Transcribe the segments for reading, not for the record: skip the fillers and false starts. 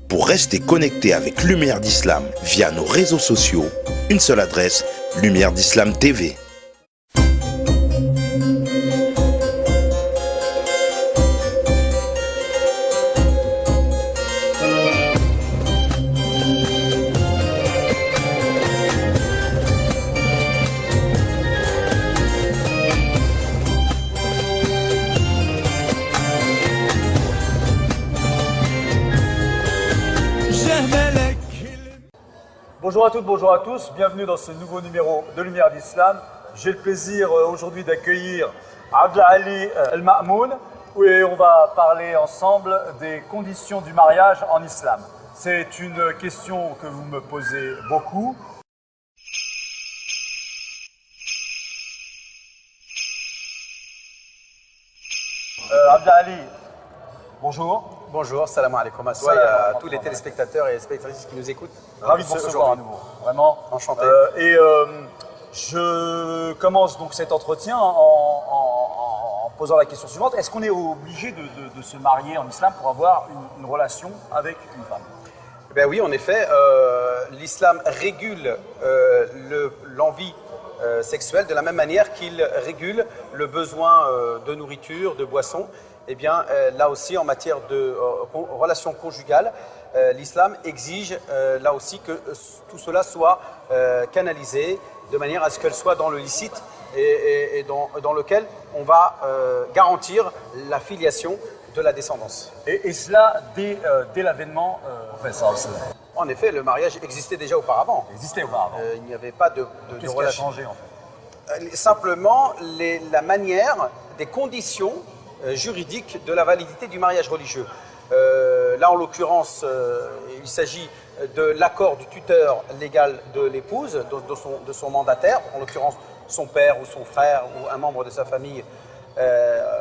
Pour rester connecté avec Lumière d'Islam via nos réseaux sociaux, une seule adresse, Lumière d'Islam TV. Bonjour à toutes, bonjour à tous, bienvenue dans ce nouveau numéro de Lumière d'Islam. J'ai le plaisir aujourd'hui d'accueillir Abdelali El-Ma'moun et on va parler ensemble des conditions du mariage en islam. C'est une question que vous me posez beaucoup. Abdelali, bonjour. Bonjour, salam alaikum à toi et à tous les téléspectateurs et spectatrices qui nous écoutent. Ravi de vous recevoir à nouveau, vraiment. Enchanté. Je commence donc cet entretien en posant la question suivante. Est-ce qu'on est obligé de se marier en islam pour avoir une relation avec une femme? Ben oui, en effet, l'islam régule l'envie sexuelle de la même manière qu'il régule le besoin de nourriture, de boisson. Eh bien, là aussi, en matière de relations conjugales, l'islam exige là aussi que tout cela soit canalisé de manière à ce qu'elle soit dans le licite et dans lequel on va garantir la filiation de la descendance. Et cela dès l'avènement sallallahu. En effet, le mariage existait déjà auparavant. Il n'y avait pas de Qu'est-ce relation. qui a changé en fait? Simplement, la manière, des conditions juridique de la validité du mariage religieux. Là, en l'occurrence, il s'agit de l'accord du tuteur légal de l'épouse, de son mandataire, en l'occurrence son père ou son frère ou un membre de sa famille,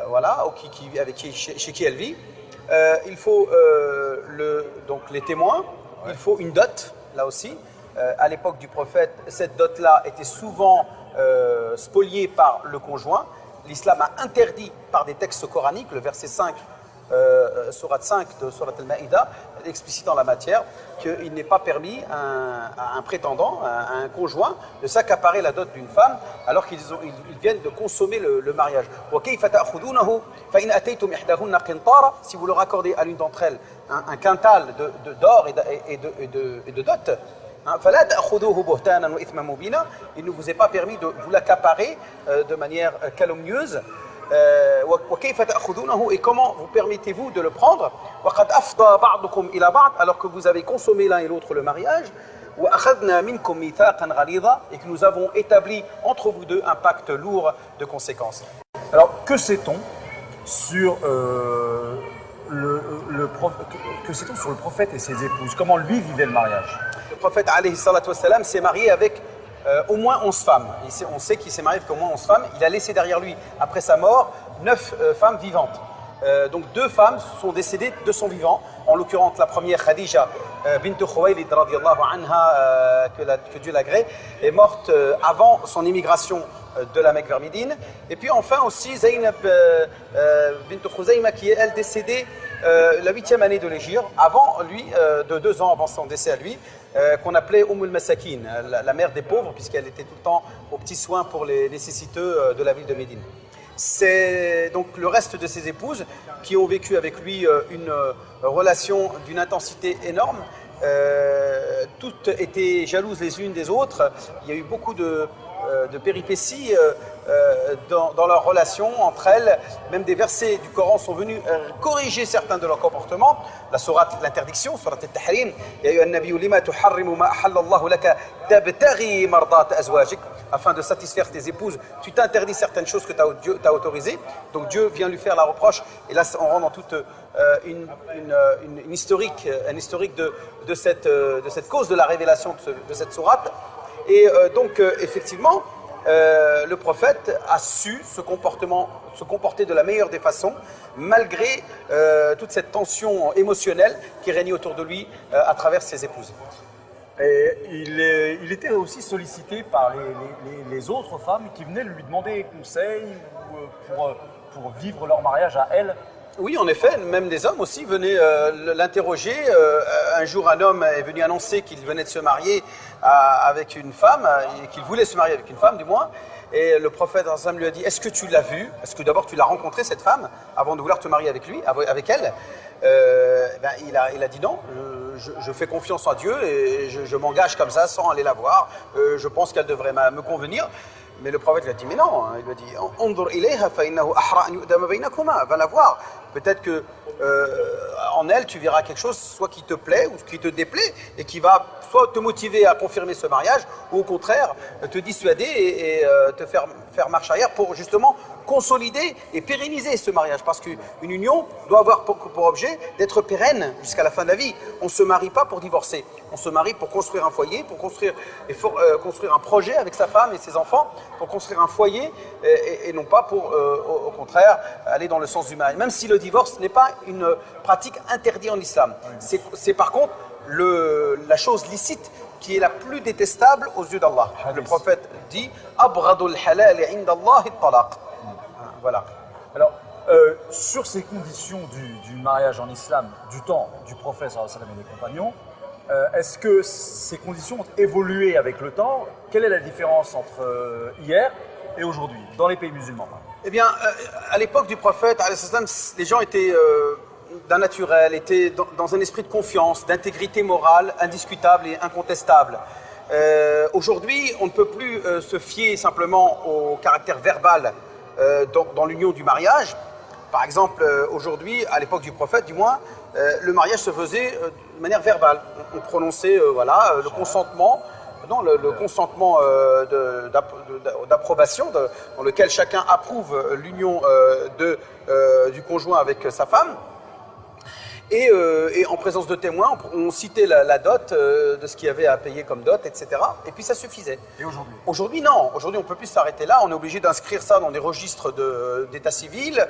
voilà, chez qui elle vit. Il faut donc les témoins, il faut une dot, là aussi. À l'époque du prophète, cette dot-là était souvent spoliée par le conjoint. L'islam a interdit par des textes coraniques, le verset 5, sourate 5 de Sourate Al-Ma'idah, explicitant la matière, qu'il n'est pas permis à un prétendant, à un conjoint, de s'accaparer la dot d'une femme alors qu'ils viennent de consommer le mariage. Si vous leur accordez à l'une d'entre elles un quintal d'or et de dot, il ne vous est pas permis de vous l'accaparer de manière calomnieuse. Et comment vous permettez-vous de le prendre alors que vous avez consommé l'un et l'autre le mariage et que nous avons établi entre vous deux un pacte lourd de conséquences. Alors, que sait-on sur sur le prophète et ses épouses? Comment lui vivait le mariage? Le prophète s'est marié avec au moins 11 femmes. On sait qu'il s'est marié avec au moins 11 femmes. Il a laissé derrière lui, après sa mort, 9 femmes vivantes. Donc 2 femmes sont décédées de son vivant. En l'occurrence, la première, Khadija bint Khuwaylid radiyallahu anha, que Dieu l'agrée, est morte avant son émigration de la Mecque vers Médine. Et puis enfin aussi Zaynab bint Khuzayma, qui est elle décédée la 8e année de l'Hégire, avant lui, de 2 ans avant son décès à lui, qu'on appelait al Masakin, la mère des pauvres, puisqu'elle était tout le temps aux petits soins pour les nécessiteux de la ville de Médine. C'est donc le reste de ses épouses qui ont vécu avec lui une relation d'une intensité énorme. Toutes étaient jalouses les unes des autres. Il y a eu beaucoup de péripéties dans leur relation entre elles. Même des versets du Coran sont venus corriger certains de leurs comportements. La sourate l'interdiction, sourate al-Tahrim, ya ayyuhan nabiyyu lima tuharrimu ma ahalla Allahu laka tabtaghi mardat azwajik, afin de satisfaire tes épouses, tu t'interdis certaines choses que Dieu t'a autorisées. Donc Dieu vient lui faire la reproche, et là on rentre dans toute un historique de cette cause de la révélation de cette sourate. Et donc effectivement, le prophète a su se comporter de la meilleure des façons, malgré toute cette tension émotionnelle qui régnait autour de lui à travers ses épouses. Et il était aussi sollicité par les autres femmes qui venaient lui demander conseil pour vivre leur mariage à elle. Oui, en effet, même des hommes aussi venaient l'interroger. Un jour, un homme est venu annoncer qu'il venait de se marier avec une femme, et qu'il voulait se marier avec une femme du moins. Et le prophète lui a dit, est-ce que tu l'as vue? Est-ce que d'abord tu l'as rencontrée, cette femme, avant de vouloir te marier avec elle? Il a dit non, je fais confiance en Dieu et je m'engage comme ça sans aller la voir. Je pense qu'elle devrait me convenir. Mais le prophète lui a dit, mais non, il lui a dit, Undur ilayha fa innahu ahra an yu'dama baynakuma, va la voir. Peut-être que en elle, tu verras quelque chose, soit qui te plaît ou qui te déplaît, et qui va soit te motiver à confirmer ce mariage, ou au contraire, te dissuader et te faire marche arrière pour justement consolider et pérenniser ce mariage. Parce qu'une union doit avoir pour objet d'être pérenne jusqu'à la fin de la vie. On ne se marie pas pour divorcer. On se marie pour construire un foyer, pour construire un projet avec sa femme et ses enfants, pour construire un foyer et non pas pour, au contraire, aller dans le sens du mariage. Même si le divorce n'est pas une pratique interdite en islam. C'est par contre la chose licite qui est la plus détestable aux yeux d'Allah. Le prophète dit « Abghadul halal inda Allah at-talaq ». Voilà. Alors, sur ces conditions du mariage en islam, du temps du prophète sallallahu alayhi wa sallam et des compagnons, est-ce que ces conditions ont évolué avec le temps? Quelle est la différence entre hier et aujourd'hui, dans les pays musulmans? Eh bien, à l'époque du prophète, les gens étaient d'un naturel, étaient dans un esprit de confiance, d'intégrité morale indiscutable et incontestable. Aujourd'hui, on ne peut plus se fier simplement au caractère verbal dans l'union du mariage. Par exemple, aujourd'hui, à l'époque du prophète du moins, le mariage se faisait de manière verbale. On prononçait le consentement, le consentement d'approbation dans lequel chacun approuve l'union du conjoint avec sa femme. Et en présence de témoins, on citait la dot de ce qu'il y avait à payer comme dot, etc. Et puis ça suffisait. Et aujourd'hui? Aujourd'hui, non. Aujourd'hui, on ne peut plus s'arrêter là. On est obligé d'inscrire ça dans des registres d'état civil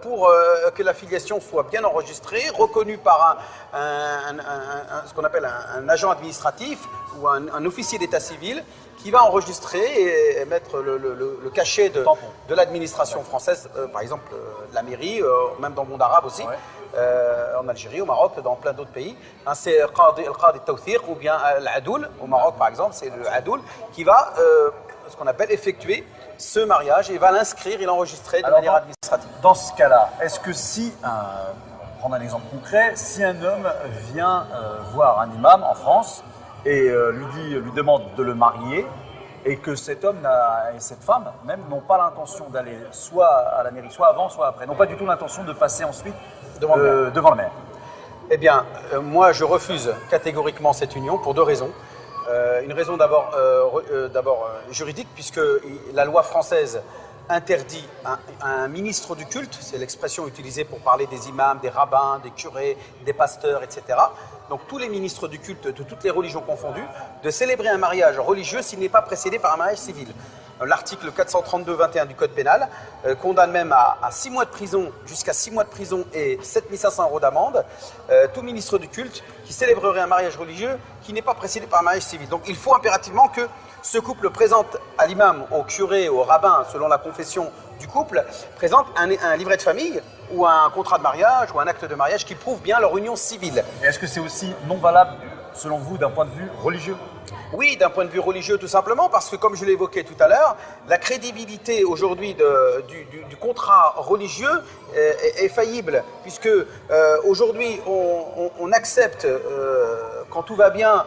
pour que la filiation soit bien enregistrée, reconnue par ce qu'on appelle un agent administratif ou un officier d'état civil qui va enregistrer et mettre le cachet de l'administration française, par exemple de la mairie, même dans le monde arabe aussi. Ouais. En Algérie, au Maroc, dans plein d'autres pays. C'est le Qadi Tawthiq ou bien l'Adoul, au Maroc par exemple, c'est le Adoul qui va, ce qu'on appelle, effectuer ce mariage et va l'inscrire et l'enregistrer de manière administrative. Dans ce cas-là, est-ce que prendre un exemple concret, si un homme vient voir un imam en France et lui demande de le marier, et que cet homme et cette femme même n'ont pas l'intention d'aller soit à la mairie, soit avant, soit après, n'ont pas du tout l'intention de passer ensuite devant le maire. Eh bien, moi je refuse catégoriquement cette union pour deux raisons. Une raison d'abord juridique, puisque la loi française interdit un ministre du culte, c'est l'expression utilisée pour parler des imams, des rabbins, des curés, des pasteurs, etc. Donc tous les ministres du culte de toutes les religions confondues, de célébrer un mariage religieux s'il n'est pas précédé par un mariage civil. L'article 432-21 du Code pénal condamne même à 6 mois de prison, jusqu'à 6 mois de prison et 7 500 € d'amende, tout ministre du culte qui célébrerait un mariage religieux qui n'est pas précédé par un mariage civil. Donc il faut impérativement que ce couple présente à l'imam, au curé, au rabbin, selon la confession du couple, présente un livret de famille ou un contrat de mariage ou un acte de mariage qui prouve bien leur union civile. Et est-ce que c'est aussi non valable, selon vous, d'un point de vue religieux? Oui, d'un point de vue religieux tout simplement, parce que comme je l'évoquais tout à l'heure, la crédibilité aujourd'hui du contrat religieux est faillible, puisque aujourd'hui on accepte, quand tout va bien,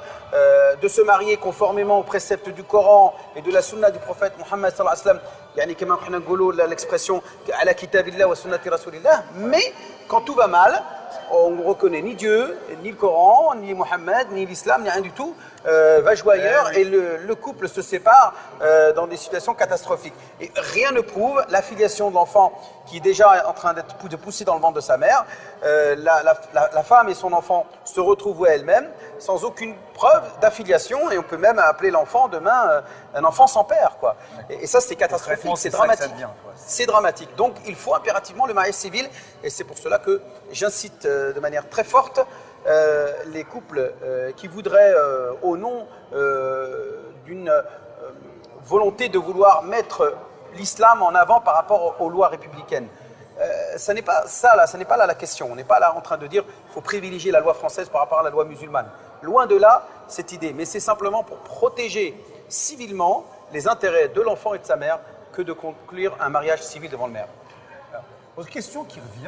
de se marier conformément aux préceptes du Coran et de la sunna du prophète Mohammed sallallahu alayhi wa sallam, l'expression ala kitabillah wa sunnati rasulillah, mais quand tout va mal, on ne reconnaît ni Dieu, ni le Coran, ni Mohammed, ni l'islam, ni rien du tout, va jouer ailleurs et le couple se sépare dans des situations catastrophiques. Et rien ne prouve l'affiliation de l'enfant qui est déjà en train de pousser dans le ventre de sa mère. La femme et son enfant se retrouvent elles-mêmes sans aucune preuve d'affiliation, et on peut même appeler l'enfant demain un enfant sans père, quoi. Et ça, c'est catastrophique, c'est dramatique. C'est dramatique. Donc il faut impérativement le mariage civil, et c'est pour cela que j'incite de manière très forte les couples qui voudraient, au nom d'une volonté de vouloir mettre l'islam en avant par rapport aux lois républicaines, ça n'est pas ça là, ça n'est pas là la question. On n'est pas là en train de dire qu'il faut privilégier la loi française par rapport à la loi musulmane. Loin de là, cette idée. Mais c'est simplement pour protéger civilement les intérêts de l'enfant et de sa mère que de conclure un mariage civil devant le maire. Autre question qui revient.